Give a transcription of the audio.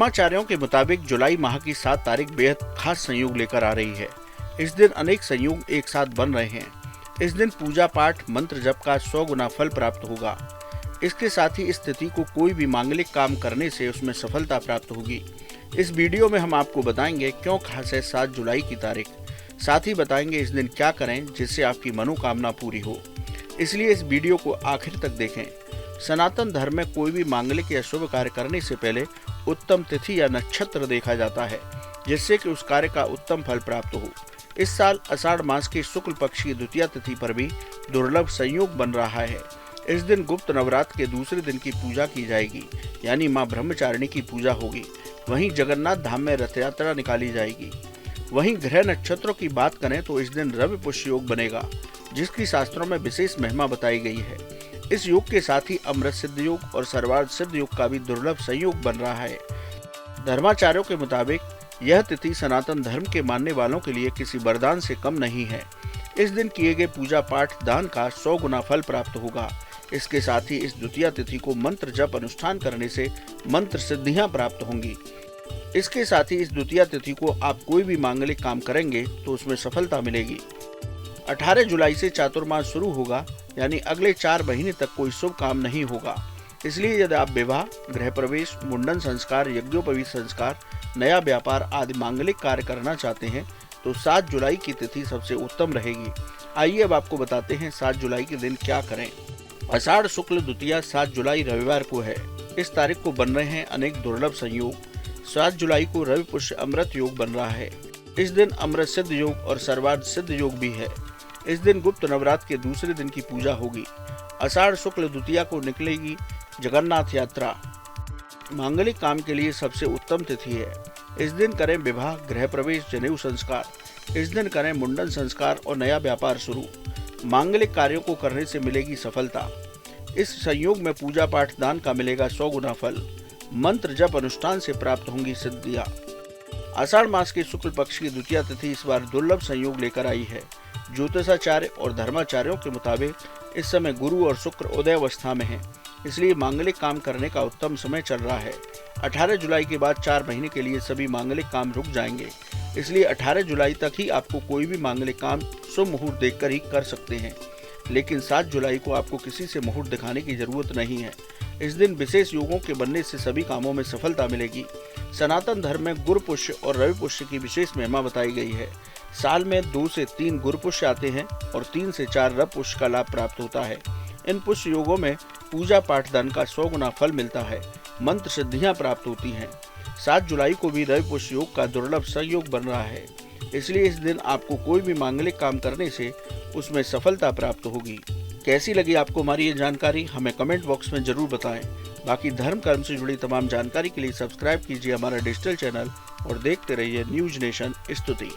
धर्माचार्यों के मुताबिक जुलाई माह की 7 तारीख बेहद खास संयोग लेकर आ रही है। इस दिन अनेक संयोग एक साथ बन रहे हैं। इस दिन पूजा पाठ मंत्र जप का 100 गुना फल प्राप्त होगा। इसके साथ ही इस तिथि को कोई भी मांगलिक काम करने से उसमें सफलता प्राप्त होगी। इस वीडियो में हम आपको बताएंगे क्यों खास है 7 जुलाई की तारीख। साथ ही बताएंगे इस दिन क्या करें जिससे आपकी मनोकामना पूरी हो। इसलिए इस वीडियो को आखिर तक देखें। सनातन धर्म में कोई भी मांगलिक या शुभ कार्य करने से पहले उत्तम तिथि या नक्षत्र देखा जाता है, जिससे कि उस कार्य का उत्तम फल प्राप्त हो। इस साल आषाढ़ मास के शुक्ल पक्ष की द्वितीया तिथि पर भी दुर्लभ संयोग बन रहा है। इस दिन गुप्त नवरात्र के दूसरे दिन की पूजा की जाएगी, यानी मां ब्रह्मचारिणी की पूजा होगी। वहीं जगन्नाथ धाम में रथ यात्रा निकाली जाएगी। वहीं ग्रह नक्षत्रों की बात करें तो इस दिन रवि पुष्य योग बनेगा, जिसकी शास्त्रों में विशेष महिमा बताई गई है। इस योग के साथ ही अमृत सिद्ध योग और सर्वार्थ सिद्ध योग का भी दुर्लभ संयोग बन रहा है। धर्माचार्यों के मुताबिक यह तिथि सनातन धर्म के मानने वालों के लिए किसी वरदान से कम नहीं है। इस दिन किए गए पूजा पाठ दान का 100 गुना फल प्राप्त होगा। इसके साथ ही इस द्वितीया तिथि को मंत्र जप अनुष्ठान करने से मंत्र सिद्धियां प्राप्त होंगी। इसके साथ ही इस द्वितीया तिथि को आप कोई भी मांगलिक काम करेंगे तो उसमें सफलता मिलेगी। 18 जुलाई से चातुर्मास शुरू होगा, यानी अगले 4 महीने तक कोई शुभ काम नहीं होगा। इसलिए यदि आप विवाह, गृह प्रवेश, मुंडन संस्कार, यज्ञोपवीत संस्कार, नया व्यापार आदि मांगलिक कार्य करना चाहते हैं तो 7 जुलाई की तिथि सबसे उत्तम रहेगी। आइए अब आपको बताते हैं 7 जुलाई के दिन क्या करें। आषाढ़ शुक्ल द्वितीया 7 जुलाई रविवार को है। इस तारीख को बन रहे हैं अनेक दुर्लभ संयोग। 7 जुलाई को रवि पुष्य अमृत योग बन रहा है। इस दिन अमृत सिद्ध योग और सर्वार्थ सिद्ध योग भी है। इस दिन गुप्त नवरात्र के दूसरे दिन की पूजा होगी। आषाढ़ शुक्ल द्वितीया को निकलेगी जगन्नाथ यात्रा। मांगलिक काम के लिए सबसे उत्तम तिथि है। इस दिन करें विवाह, गृह प्रवेश, जनेऊ संस्कार। इस दिन करें मुंडन संस्कार और नया व्यापार शुरू। मांगलिक कार्यों को करने से मिलेगी सफलता। इस संयोग में पूजा पाठ दान का मिलेगा 100 गुना फल। मंत्र जप अनुष्ठान से प्राप्त होंगी सिद्धियां। आषाढ़ मास के शुक्ल पक्ष की द्वितीया तिथि इस बार दुर्लभ संयोग लेकर आई है। ज्योतिषाचार्य और धर्माचार्यों के मुताबिक इस समय गुरु और शुक्र उदय अवस्था में हैं, इसलिए मांगलिक काम करने का उत्तम समय चल रहा है। 18 जुलाई के बाद 4 महीने के लिए सभी मांगलिक काम रुक जाएंगे, इसलिए 18 जुलाई तक ही आपको कोई भी मांगलिक काम शुभ मुहूर्त देखकर ही कर सकते हैं। लेकिन 7 जुलाई को आपको किसी से मुहूर्त दिखाने की जरूरत नहीं है। इस दिन विशेष योगों के बनने से सभी कामों में सफलता मिलेगी। सनातन धर्म में गुरु पुष्य और रवि पुष्य की विशेष महिमा बताई गई है। साल में 2 से 3 गुरु पुष्य आते हैं और 3 से 4 रवि पुष्य का लाभ प्राप्त होता है। इन पुष्य योगों में पूजा पाठ दान का 100 गुना फल मिलता है। मंत्र सिद्धियां प्राप्त होती हैं। 7 जुलाई को भी रवि पुष्य योग का दुर्लभ संयोग बन रहा है, इसलिए इस दिन आपको कोई भी मांगलिक काम करने से उसमें सफलता प्राप्त होगी। कैसी लगी आपको हमारी ये जानकारी, हमें कमेंट बॉक्स में जरूर बताएं। बाकी धर्म कर्म से जुड़ी तमाम जानकारी के लिए सब्सक्राइब कीजिए हमारा डिजिटल चैनल और देखते रहिए न्यूज नेशन स्तुति।